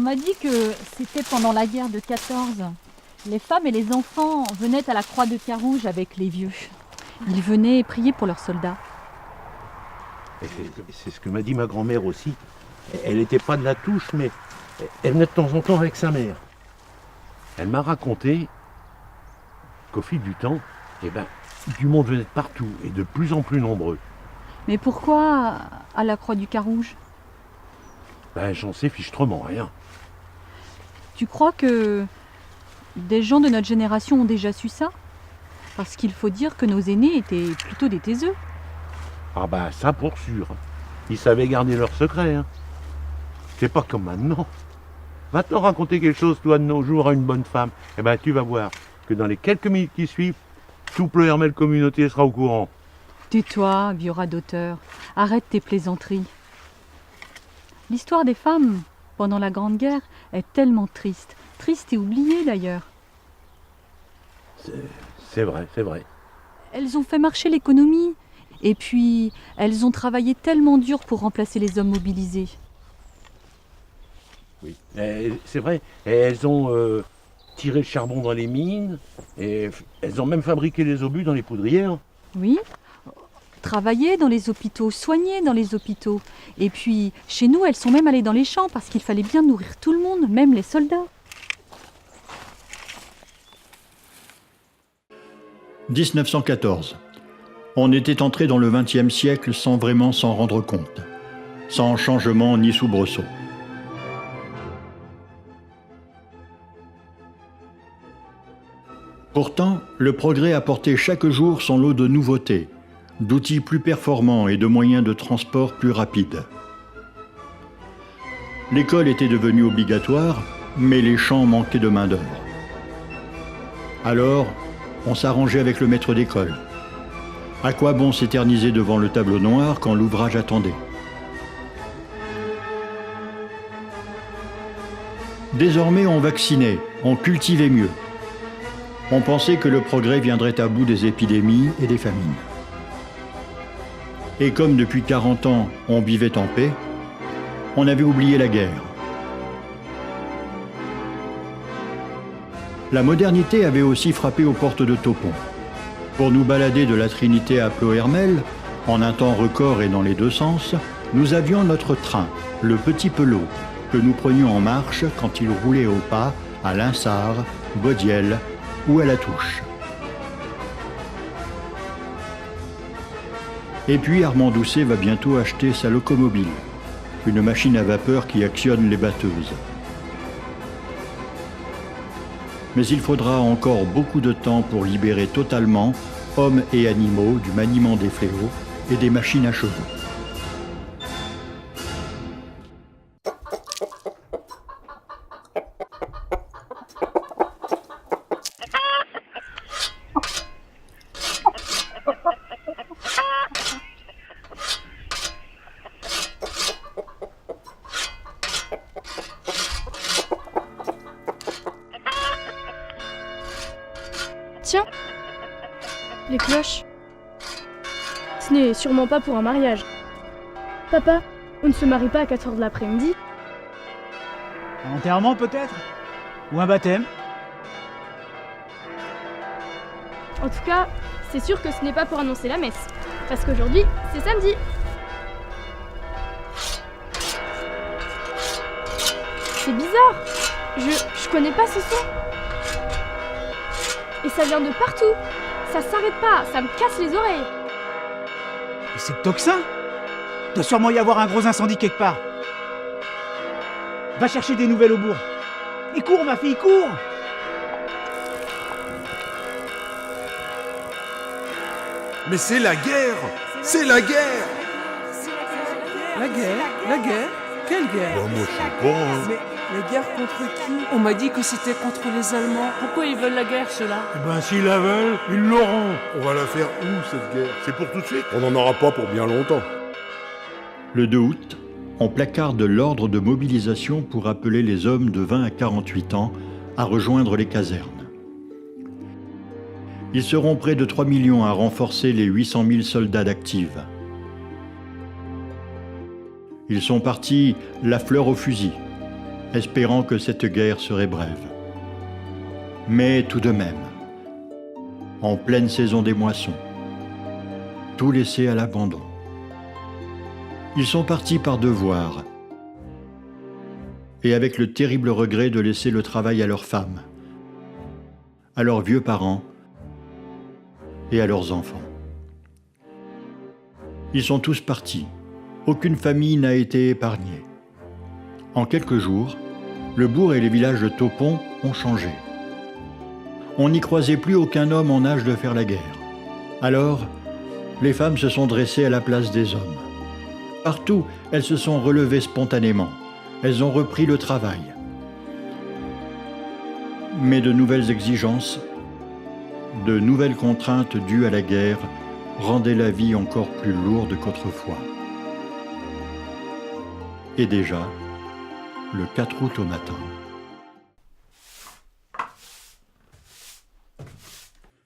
m'a dit que c'était pendant la guerre de 14. Les femmes et les enfants venaient à la Croix de Carouge avec les vieux. Ils venaient prier pour leurs soldats. C'est ce que m'a dit ma grand-mère aussi. Elle n'était pas de la Touche, mais elle venait de temps en temps avec sa mère. Elle m'a raconté qu'au fil du temps, du monde venait de partout et de plus en plus nombreux. Mais pourquoi à la Croix du Carouge? J'en sais fichtrement rien. Tu crois que des gens de notre génération ont déjà su ça? Parce qu'il faut dire que nos aînés étaient plutôt des taiseux. Ça pour sûr. Ils savaient garder leurs secrets. C'est pas comme maintenant. Va te raconter quelque chose, toi, de nos jours, à une bonne femme. Tu vas voir que dans les quelques minutes qui suivent, tout Pleuhermel communauté sera au courant. Tais-toi, vieux radoteur. Arrête tes plaisanteries. L'histoire des femmes pendant la Grande Guerre est tellement triste. Triste et oubliée d'ailleurs. C'est vrai, c'est vrai. Elles ont fait marcher l'économie. Et puis, elles ont travaillé tellement dur pour remplacer les hommes mobilisés. Oui, c'est vrai. Elles ont tiré le charbon dans les mines. Et elles ont même fabriqué les obus dans les poudrières. Oui, travailler dans les hôpitaux, soigner dans les hôpitaux. Et puis, chez nous, elles sont même allées dans les champs parce qu'il fallait bien nourrir tout le monde, même les soldats. 1914. On était entré dans le XXe siècle sans vraiment s'en rendre compte, sans changement ni soubresaut. Pourtant, le progrès apportait chaque jour son lot de nouveautés, d'outils plus performants et de moyens de transport plus rapides. L'école était devenue obligatoire, mais les champs manquaient de main-d'œuvre. Alors, on s'arrangeait avec le maître d'école. À quoi bon s'éterniser devant le tableau noir quand l'ouvrage attendait? Désormais, on vaccinait, on cultivait mieux. On pensait que le progrès viendrait à bout des épidémies et des famines. Et comme depuis 40 ans, on vivait en paix, on avait oublié la guerre. La modernité avait aussi frappé aux portes de Taupon. Pour nous balader de la Trinité à Pleuhermel, en un temps record et dans les deux sens, nous avions notre train, le Petit Pelot, que nous prenions en marche quand il roulait au pas à Linsart, Baudiel ou à La Touche. Et puis Armand Doucet va bientôt acheter sa locomobile, une machine à vapeur qui actionne les batteuses. Mais il faudra encore beaucoup de temps pour libérer totalement hommes et animaux du maniement des fléaux et des machines à chevaux. Tiens, les cloches. Ce n'est sûrement pas pour un mariage. Papa, on ne se marie pas à 4h de l'après-midi. Un enterrement peut-être? Ou un baptême? En tout cas, c'est sûr que ce n'est pas pour annoncer la messe. Parce qu'aujourd'hui, c'est samedi. C'est bizarre. Je connais pas ce son. Et ça vient de partout. Ça s'arrête pas, ça me casse les oreilles. Et c'est le tocsin? Il doit sûrement y avoir un gros incendie quelque part. Va chercher des nouvelles au bourg. Et cours ma fille, cours! Mais c'est la guerre! C'est la guerre! La guerre? La guerre? Quelle guerre? Moi je sais pas. Mais la guerre contre qui? On m'a dit que c'était contre les Allemands. Pourquoi ils veulent la guerre, ceux-là? S'ils la veulent, ils l'auront. On va la faire où, cette guerre? C'est pour tout de suite? On n'en aura pas pour bien longtemps. Le 2 août, on placarde l'ordre de mobilisation pour appeler les hommes de 20 à 48 ans à rejoindre les casernes. Ils seront près de 3 millions à renforcer les 800 000 soldats d'active. Ils sont partis la fleur au fusil. espérant que cette guerre serait brève. Mais tout de même, en pleine saison des moissons, tout laissé à l'abandon. Ils sont partis par devoir et avec le terrible regret de laisser le travail à leurs femmes, à leurs vieux parents et à leurs enfants. Ils sont tous partis. Aucune famille n'a été épargnée. En quelques jours, le bourg et les villages de Topon ont changé. On n'y croisait plus aucun homme en âge de faire la guerre. Alors, les femmes se sont dressées à la place des hommes. Partout, elles se sont relevées spontanément. Elles ont repris le travail. Mais de nouvelles exigences, de nouvelles contraintes dues à la guerre rendaient la vie encore plus lourde qu'autrefois. Et déjà, le 4 août au matin.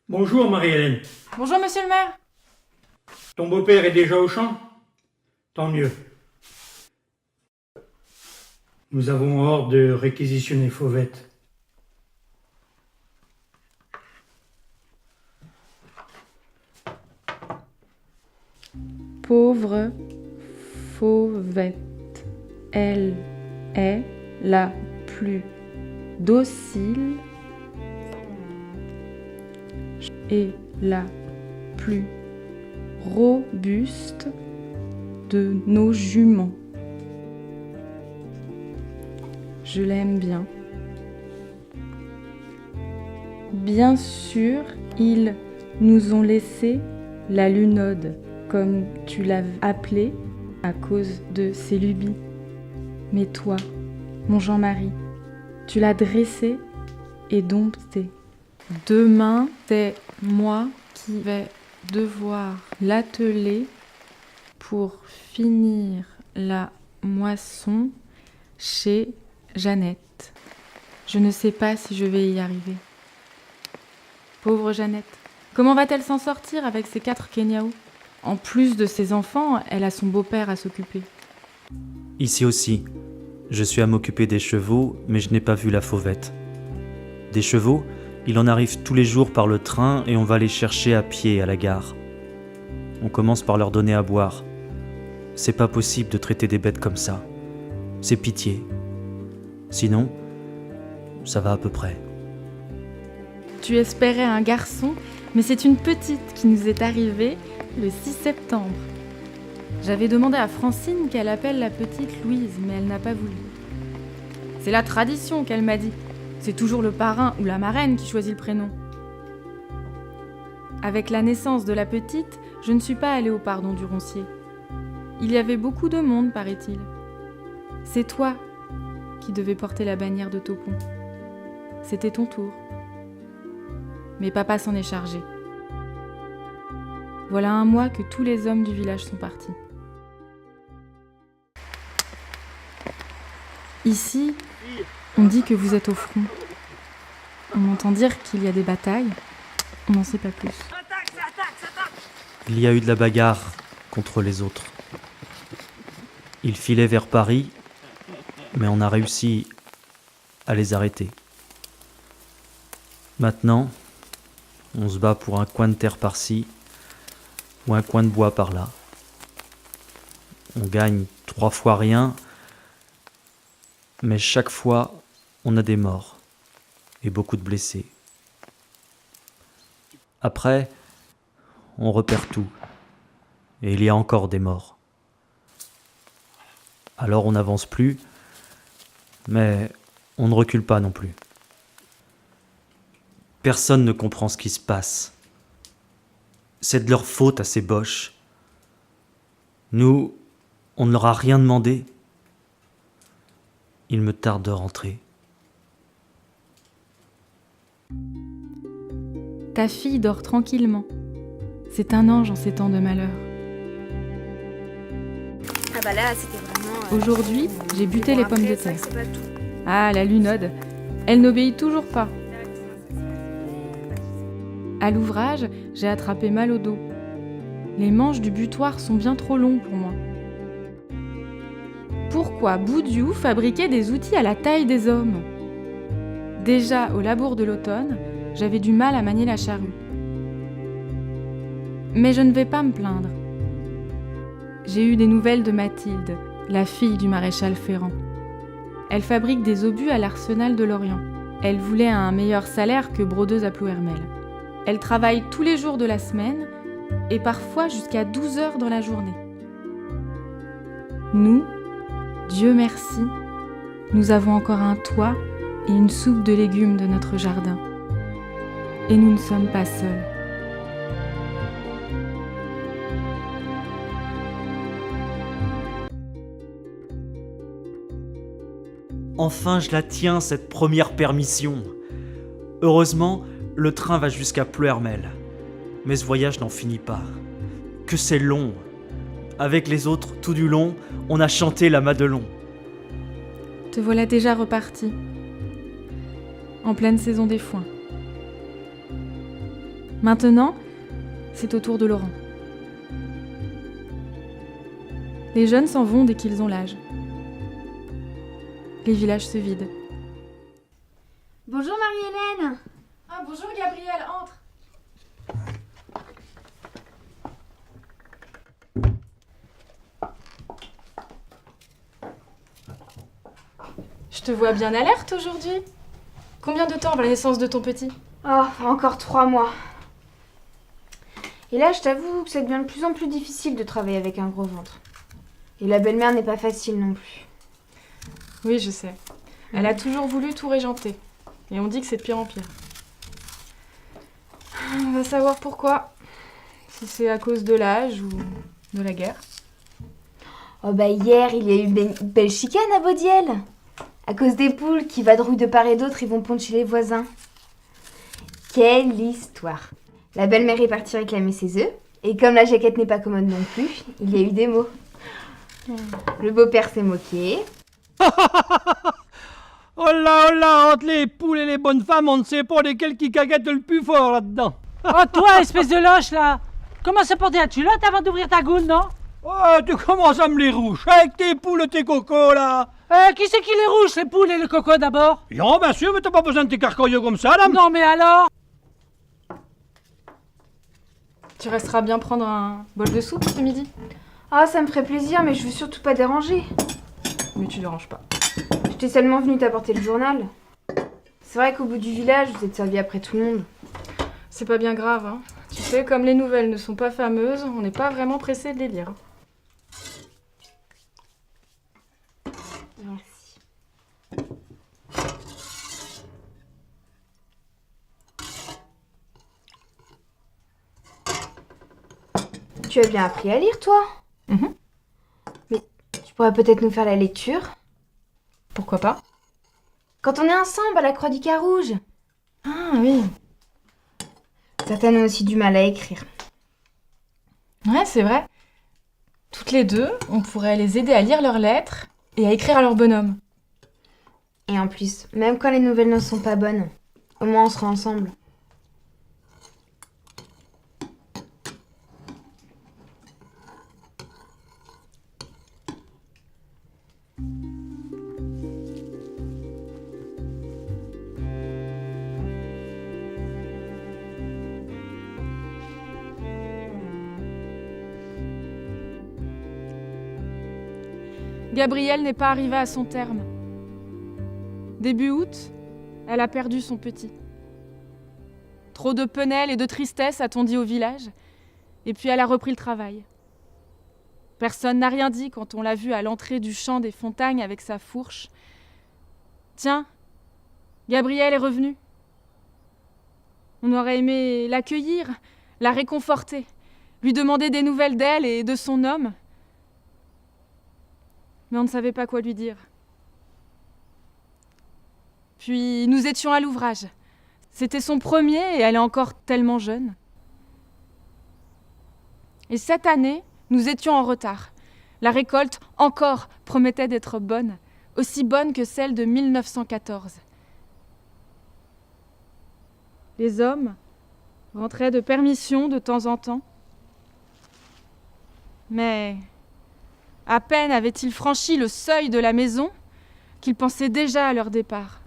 Bonjour Marie-Hélène. Bonjour monsieur le maire. Ton beau-père est déjà au champ? Tant mieux. Nous avons ordre de réquisitionner Fauvette. Pauvre Fauvette. Elle est la plus docile et la plus robuste de nos juments. Je l'aime bien. Bien sûr, ils nous ont laissé la lunode, comme tu l'as appelée, à cause de ses lubies. Mais toi, mon Jean-Marie, tu l'as dressée et domptée. Demain, c'est moi qui vais devoir l'atteler pour finir la moisson chez Jeannette. Je ne sais pas si je vais y arriver. Pauvre Jeannette, comment va-t-elle s'en sortir avec ses 4 kenyao? En plus de ses enfants, elle a son beau-père à s'occuper. Ici aussi, je suis à m'occuper des chevaux, mais je n'ai pas vu la Fauvette. Des chevaux, il en arrive tous les jours par le train et on va les chercher à pied à la gare. On commence par leur donner à boire. C'est pas possible de traiter des bêtes comme ça. C'est pitié. Sinon, ça va à peu près. Tu espérais un garçon, mais c'est une petite qui nous est arrivée le 6 septembre. J'avais demandé à Francine qu'elle appelle la petite Louise, mais elle n'a pas voulu. C'est la tradition qu'elle m'a dit. C'est toujours le parrain ou la marraine qui choisit le prénom. Avec la naissance de la petite, je ne suis pas allée au pardon du Roncier. Il y avait beaucoup de monde, paraît-il. C'est toi qui devais porter la bannière de Topon. C'était ton tour. Mais papa s'en est chargé. Voilà un mois que tous les hommes du village sont partis. Ici, on dit que vous êtes au front. On entend dire qu'il y a des batailles. On n'en sait pas plus. Il y a eu de la bagarre contre les autres. Ils filaient vers Paris, mais on a réussi à les arrêter. Maintenant, on se bat pour un coin de terre par-ci ou un coin de bois par-là. On gagne 3 fois rien, mais chaque fois, on a des morts et beaucoup de blessés. Après, on repère tout, et il y a encore des morts. Alors on n'avance plus, mais on ne recule pas non plus. Personne ne comprend ce qui se passe. C'est de leur faute à ces boches. Nous, on ne leur a rien demandé. Il me tarde de rentrer. Ta fille dort tranquillement. C'est un ange en ces temps de malheur. Ah bah là, c'était vraiment... Aujourd'hui, j'ai buté bon, les après, pommes de c'est vrai terre. que c'est pas tout. Ah, la lunode, elle n'obéit toujours pas. À l'ouvrage, j'ai attrapé mal au dos. Les manches du butoir sont bien trop longues pour moi. pourquoi Boudiou fabriquait des outils à la taille des hommes. Déjà au labour de l'automne, j'avais du mal à manier la charrue. Mais je ne vais pas me plaindre. J'ai eu des nouvelles de Mathilde, la fille du maréchal Ferrand. Elle fabrique des obus à l'arsenal de Lorient. Elle voulait un meilleur salaire que brodeuse à Ploërmel. Elle travaille tous les jours de la semaine et parfois jusqu'à 12 heures dans la journée. Nous, Dieu merci, nous avons encore un toit et une soupe de légumes de notre jardin. Et nous ne sommes pas seuls. Enfin, je la tiens, cette première permission. Heureusement, le train va jusqu'à Ploërmel. Mais ce voyage n'en finit pas. Que c'est long. Avec les autres, tout du long, on a chanté la Madelon. Te voilà déjà reparti. En pleine saison des foins. Maintenant, c'est au tour de Laurent. Les jeunes s'en vont dès qu'ils ont l'âge. Les villages se vident. Bonjour Marie-Hélène. Ah bonjour Gabriel, entre. Je te vois bien alerte aujourd'hui. Combien de temps avant la naissance de ton petit? Oh, encore 3 mois. Et là, je t'avoue que ça devient de plus en plus difficile de travailler avec un gros ventre. Et la belle-mère n'est pas facile non plus. Oui, je sais. Elle a toujours voulu tout régenter. Et on dit que c'est de pire en pire. On va savoir pourquoi. Si c'est à cause de l'âge ou de la guerre. Oh bah hier, il y a eu une belle chicane à Baudiel. À cause des poules qui vadrouillent de part et d'autre, ils vont pondre chez les voisins. Quelle histoire. La belle-mère est partie réclamer ses œufs. Et comme la jaquette n'est pas commode non plus, il y a eu des mots. Le beau-père s'est moqué. Oh là, entre les poules et les bonnes femmes, on ne sait pas lesquelles qui caguette le plus fort là-dedans. Oh, toi, espèce de loche, là! Commence à porter la culotte avant d'ouvrir ta goule, non? Oh, tu commences à me les rouges, avec tes poules et tes cocos, là. Qui c'est qui les rouge, les poules et le coco, d'abord? Non, bien sûr, mais t'as pas besoin de tes carcoyeux comme ça, là. Non, mais alors? Tu resteras bien prendre un bol de soupe ce midi? Ah, ça me ferait plaisir, mais je veux surtout pas déranger. Mais tu déranges pas. J'étais seulement venue t'apporter le journal. C'est vrai qu'au bout du village, vous êtes servi après tout le monde. C'est pas bien grave, hein. Tu sais, comme les nouvelles ne sont pas fameuses, on n'est pas vraiment pressé de les lire. Merci. Tu as bien appris à lire, toi? Mais tu pourrais peut-être nous faire la lecture? Pourquoi pas? Quand on est ensemble à la Croix du Carouge. Ah oui. Certaines ont aussi du mal à écrire. Ouais, c'est vrai. Toutes les deux, on pourrait les aider à lire leurs lettres et à écrire à leur bonhomme. Et en plus, même quand les nouvelles ne sont pas bonnes, au moins on sera ensemble. Gabrielle n'est pas arrivée à son terme. Début août, elle a perdu son petit. Trop de penel et de tristesse, a-t-on dit au village, et puis elle a repris le travail. Personne n'a rien dit quand on l'a vue à l'entrée du champ des Fontagnes avec sa fourche. Tiens, Gabrielle est revenue. On aurait aimé l'accueillir, la réconforter, lui demander des nouvelles d'elle et de son homme. Mais on ne savait pas quoi lui dire. Puis nous étions à l'ouvrage. C'était son premier et elle est encore tellement jeune. Et cette année, nous étions en retard. La récolte, encore, promettait d'être bonne, aussi bonne que celle de 1914. Les hommes rentraient de permission de temps en temps. Mais À peine avaient-ils franchi le seuil de la maison qu'ils pensaient déjà à leur départ,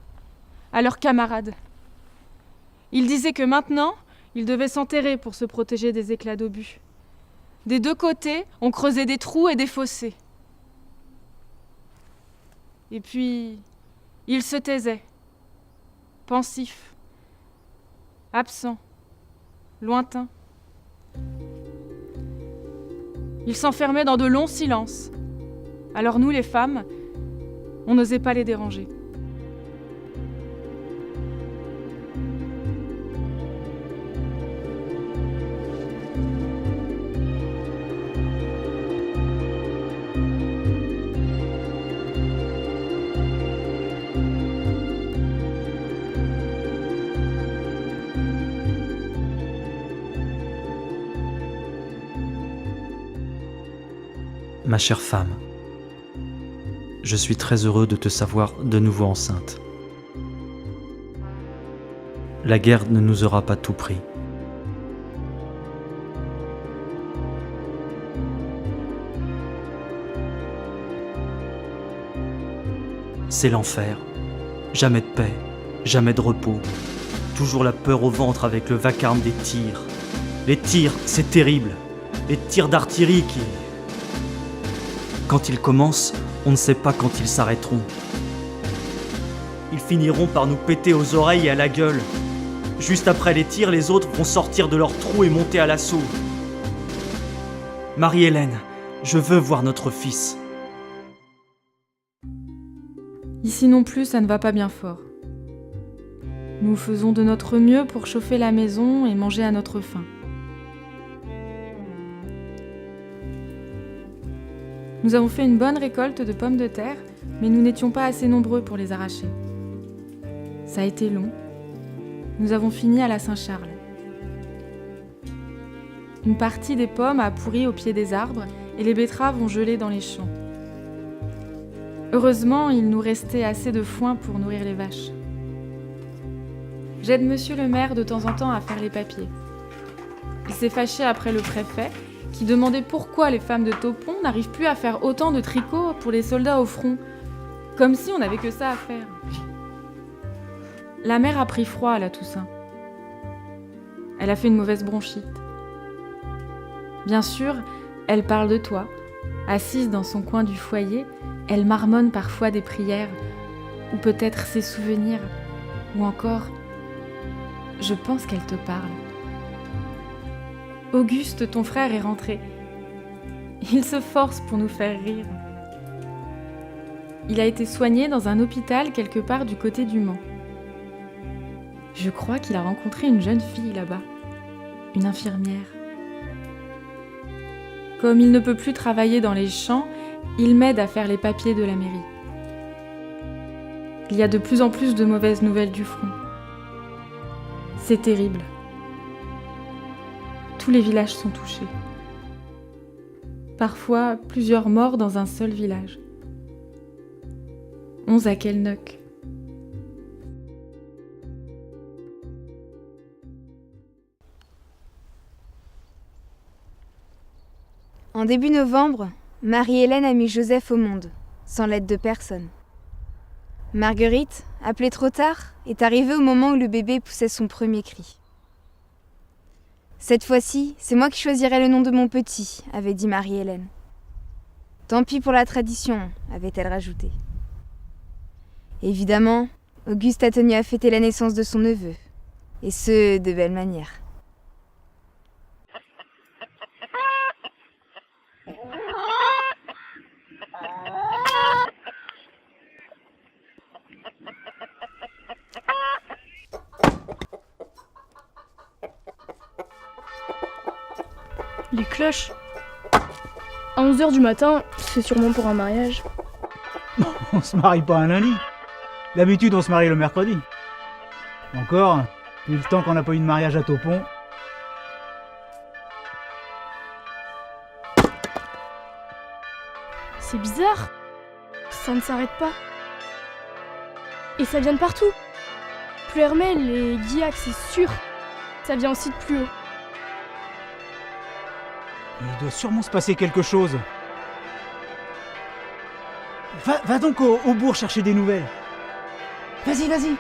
à leurs camarades. Ils disaient que maintenant, ils devaient s'enterrer pour se protéger des éclats d'obus. Des deux côtés, on creusait des trous et des fossés. Et puis, ils se taisaient, pensifs, absents, lointains. Ils s'enfermaient dans de longs silences. Alors nous, les femmes, on n'osait pas les déranger. Ma chère femme, je suis très heureux de te savoir de nouveau enceinte. La guerre ne nous aura pas tout pris. C'est l'enfer. Jamais de paix, jamais de repos. Toujours la peur au ventre avec le vacarme des tirs. Les tirs, c'est terrible. Les tirs d'artillerie qui... Quand ils commencent, on ne sait pas quand ils s'arrêteront. Ils finiront par nous péter aux oreilles et à la gueule. Juste après les tirs, les autres vont sortir de leurs trous et monter à l'assaut. Marie-Hélène, je veux voir notre fils. Ici non plus, ça ne va pas bien fort. Nous faisons de notre mieux pour chauffer la maison et manger à notre faim. Nous avons fait une bonne récolte de pommes de terre, mais nous n'étions pas assez nombreux pour les arracher. Ça a été long. Nous avons fini à la Saint-Charles. Une partie des pommes a pourri au pied des arbres et les betteraves ont gelé dans les champs. Heureusement, il nous restait assez de foin pour nourrir les vaches. J'aide monsieur le maire de temps en temps à faire les papiers. Il s'est fâché après le préfet, qui demandait pourquoi les femmes de Topon n'arrivent plus à faire autant de tricots pour les soldats au front, comme si on n'avait que ça à faire. La mère a pris froid à la Toussaint. Elle a fait une mauvaise bronchite. Bien sûr, elle parle de toi. Assise dans son coin du foyer, elle marmonne parfois des prières, ou peut-être ses souvenirs, ou encore, je pense qu'elle te parle. Auguste, ton frère, est rentré. Il se force pour nous faire rire. Il a été soigné dans un hôpital quelque part du côté du Mans. Je crois qu'il a rencontré une jeune fille là-bas, une infirmière. Comme il ne peut plus travailler dans les champs, il m'aide à faire les papiers de la mairie. Il y a de plus en plus de mauvaises nouvelles du front. C'est terrible. Tous les villages sont touchés. Parfois, plusieurs morts dans un seul village. 11 à Kelnock. En début novembre, Marie-Hélène a mis Joseph au monde, sans l'aide de personne. Marguerite, appelée trop tard, est arrivée au moment où le bébé poussait son premier cri. Cette fois-ci, c'est moi qui choisirai le nom de mon petit, avait dit Marie-Hélène. Tant pis pour la tradition, avait-elle rajouté. Évidemment, Auguste a tenu à fêter la naissance de son neveu, et ce, de belle manière. Les cloches. À 11h du matin, c'est sûrement pour un mariage. On se marie pas un lundi. D'habitude, on se marie le mercredi. Encore, depuis le temps qu'on n'a pas eu de mariage à Topon. C'est bizarre. Ça ne s'arrête pas. Et ça vient de partout. Ploërmel et Guillac, c'est sûr. Ça vient aussi de plus haut. Il doit sûrement se passer quelque chose. Va donc au bourg chercher des nouvelles. Vas-y, vas-y.